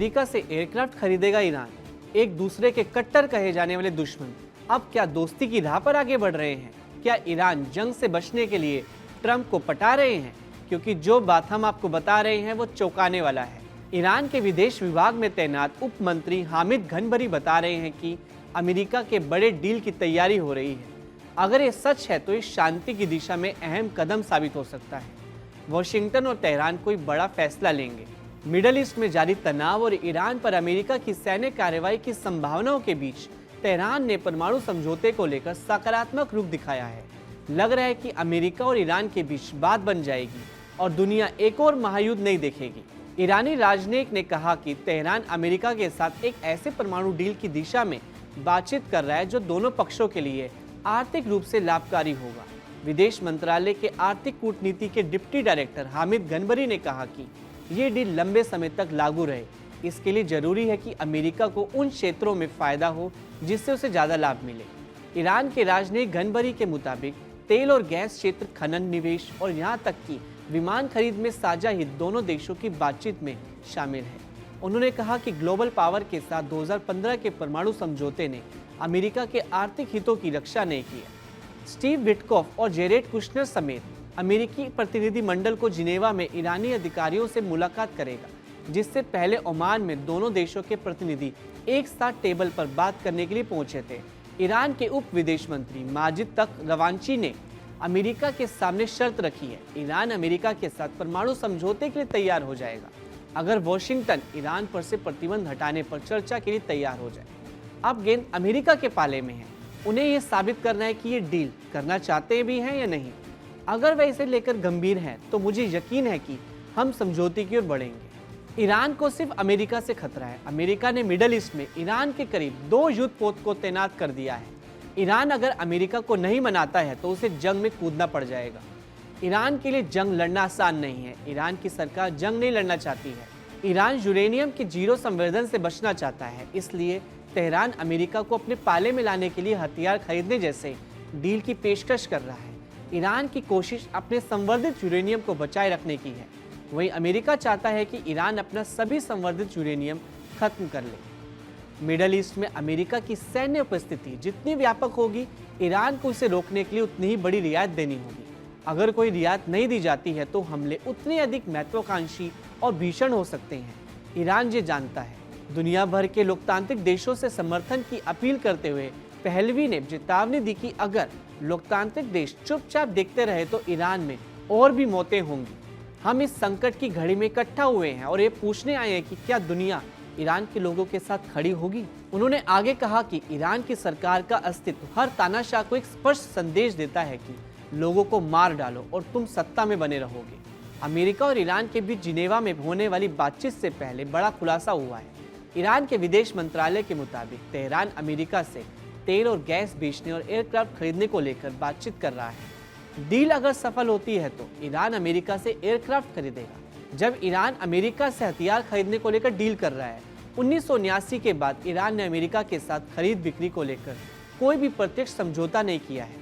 America से aircraft खरीदेगा Iran. एक दूसरे के कट्टर कहे जाने वाले दुश्मन अब क्या दोस्ती की राह पर आगे बढ़ रहे हैं? क्या ईरान जंग से बचने के लिए ट्रंप को पटा रहे हैं? क्योंकि जो बात हम आपको बता रहे हैं वो चौंकाने वाला है। ईरान के विदेश विभाग में तैनात उप मंत्री हामिद घनबरी बता रहे हैं कि अमेरिका के बड़े डील की तैयारी हो रही है। अगर ये सच है तो इस शांति की दिशा में अहम कदम साबित हो सकता है। वॉशिंगटन और तेहरान कोई बड़ा फैसला लेंगे। मिडल ईस्ट में जारी तनाव और ईरान पर अमेरिका की सैन्य कार्रवाई की संभावनाओं के बीच तेहरान ने परमाणु समझौते को लेकर सकारात्मक रुख दिखाया है। लग रहा है कि अमेरिका और ईरान के बीच बात बन जाएगी और दुनिया एक और महायुद्ध नहीं देखेगी। ईरानी राजनयिक ने कहा कि तेहरान अमेरिका के साथ एक ऐसे परमाणु डील की दिशा में बातचीत कर रहा है जो दोनों पक्षों के लिए आर्थिक रूप से लाभकारी होगा। विदेश मंत्रालय के आर्थिक कूटनीति के डिप्टी डायरेक्टर हामिद घनबरी ने कहा कि ये डील लंबे समय तक लागू रहे। इसके लिए जरूरी है कि अमेरिका को उन क्षेत्रों में फायदा हो जिससे उसे ज्यादा लाभ मिले। ईरान के राजनयिक घनबरी के मुताबिक तेल और गैस क्षेत्र, खनन, निवेश और यहाँ तक कि विमान खरीद में साझा हित दोनों देशों की बातचीत में शामिल है। उन्होंने कहा कि ग्लोबल पावर के साथ 2015 के परमाणु समझौते ने अमेरिका के आर्थिक हितों की रक्षा नहीं की है। स्टीव विटकॉफ और जेरेड कुशनर समेत अमेरिकी प्रतिनिधि मंडल को जिनेवा में ईरानी अधिकारियों से मुलाकात करेगा, जिससे पहले ओमान में दोनों देशों के प्रतिनिधि एक साथ टेबल पर बात करने के लिए पहुंचे थे। ईरान के उप विदेश मंत्री माजिद तख्त रवांची ने अमेरिका के सामने शर्त रखी है। ईरान अमेरिका के साथ परमाणु समझौते के लिए तैयार हो जाएगा अगर वॉशिंगटन ईरान पर से प्रतिबंध हटाने पर चर्चा के लिए तैयार हो जाए। अब गेंद अमेरिका के पाले में है। उन्हें यह साबित करना है कि ये डील करना चाहते भी हैं या नहीं। अगर वह इसे लेकर गंभीर हैं तो मुझे यकीन है कि हम समझौते की ओर बढ़ेंगे। ईरान को सिर्फ अमेरिका से खतरा है। अमेरिका ने मिडल ईस्ट में ईरान के करीब 2 युद्धपोत को तैनात कर दिया है। ईरान अगर अमेरिका को नहीं मनाता है तो उसे जंग में कूदना पड़ जाएगा। ईरान के लिए जंग लड़ना आसान नहीं है। ईरान की सरकार जंग नहीं लड़ना चाहती है। ईरान यूरेनियम के जीरो संवर्धन से बचना चाहता है। इसलिए तेहरान अमेरिका को अपने पाले में लाने के लिए हथियार खरीदने जैसे डील की पेशकश कर रहा है। ईरान की कोशिश अपने संवर्धित यूरेनियम को बचाए रखने की है। वहीं अमेरिका चाहता है कि ईरान अपना सभी संवर्धित यूरेनियम खत्म कर ले। मिडल ईस्ट में अमेरिका की सैन्य उपस्थिति जितनी व्यापक होगी, ईरान को इसे रोकने के लिए उतनी ही बड़ी रियायत देनी होगी। अगर कोई रियायत नहीं दी जाती है तो हमले उतने अधिक महत्वाकांक्षी और भीषण हो सकते हैं। ईरान ये जानता है। दुनिया भर के लोकतांत्रिक देशों से समर्थन की अपील करते हुए पहलवी ने चेतावनी दी कि अगर लोकतांत्रिक देश चुपचाप देखते रहे तो ईरान में और भी मौतें होंगी। हम इस संकट की घड़ी में इकट्ठा हुए हैं और ये पूछने आए हैं कि क्या दुनिया ईरान के लोगों के साथ खड़ी होगी। उन्होंने आगे कहा कि ईरान की सरकार का अस्तित्व हर तानाशाह को एक स्पष्ट संदेश देता है कि लोगों को मार डालो और तुम सत्ता में बने रहोगे। अमेरिका और ईरान के बीच जिनेवा में होने वाली बातचीत से पहले बड़ा खुलासा हुआ है। ईरान के विदेश मंत्रालय के मुताबिक तेहरान अमेरिका से तेल और गैस बेचने और एयरक्राफ्ट खरीदने को लेकर बातचीत कर रहा है। डील अगर सफल होती है तो ईरान अमेरिका से एयरक्राफ्ट खरीदेगा। जब ईरान अमेरिका से हथियार खरीदने को लेकर डील कर रहा है, 1979 के बाद ईरान ने अमेरिका के साथ खरीद बिक्री को लेकर कोई भी प्रत्यक्ष समझौता नहीं किया है।